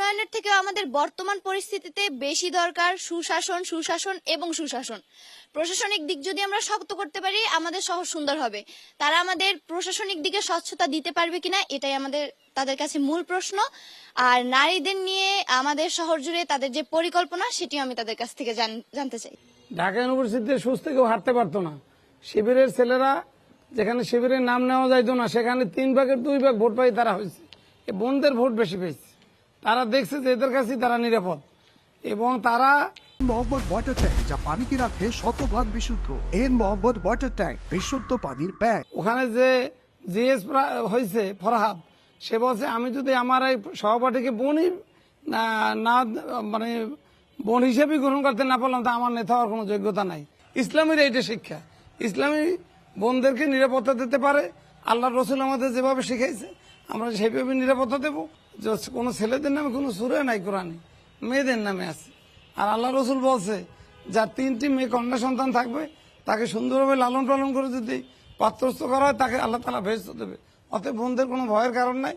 উন্নয়নের থেকেও আমাদের বর্তমান পরিস্থিতিতে বেশি দরকার সুশাসন সুশাসন এবং সুশাসন। প্রশাসনিক দিক যদি আমরা শক্ত করতে পারি আমাদের শহর সুন্দর হবে। তারা আমাদের প্রশাসনিক দিকে স্বচ্ছতা দিতে পারবে কিনা এটাই আমাদের তাদের কাছে মূল প্রশ্ন। আর নারীদের নিয়ে আমাদের শহর জুড়ে তাদের যে পরিকল্পনা সেটিও আমি তাদের কাছ থেকে জানতে চাই। ঢাকা ইউনিভার্সিটিতে সুস্থ কেউ হাঁটতে পারতো না। শিবিরের ছেলেরা যেখানে শিবিরের নাম নেওয়া যাইতো না সেখানে 3 ভাগের 2 ভাগ ভোট পাই তারা হয়েছে। এই বোনদের ভোট বেশি পেয়েছে। তারা দেখছে যে এদের কাছেই তারা নিরাপদ এবং তারা মোহাম্মদ ওয়াটার ট্যাঙ্ক যা পানিকে রাখে শতভাগ বিশুদ্ধ। এন মোহাম্মদ ওয়াটার ট্যাঙ্ক বিশুদ্ধ পানির ব্যাগ। ওখানে যে জিএস হয়েছে ফরহাদ, সে বলছে আমি যদি আমার এই সহপাঠীকে বোনই না মানে বোন হিসেবে গ্রহণ করতে না পারলাম তা আমার নেতা হওয়ার কোনো যোগ্যতা নাই। ইসলামের এইটা শিক্ষা। ইসলামী বোনদেরকে নিরাপত্তা দিতে পারে। আল্লাহ রসুল আমাদের যেভাবে শিখাইছে আমরা সেইভাবে নিরাপত্তা দেবো। কোনো ছেলেদের নামে কোনো সুরে নাই কোরআনে, মেয়েদের নামে আছে। আর আল্লাহ রসুল বলছে যার 3টি মেয়ে কন্যা সন্তান থাকবে তাকে সুন্দরভাবে লালন পালন করে যদি পাত্রস্থ করা হয় তাকে আল্লাহ তাআলা বেহেশত দেবে। অতএব বোনদের কোনো ভয়ের কারণ নাই।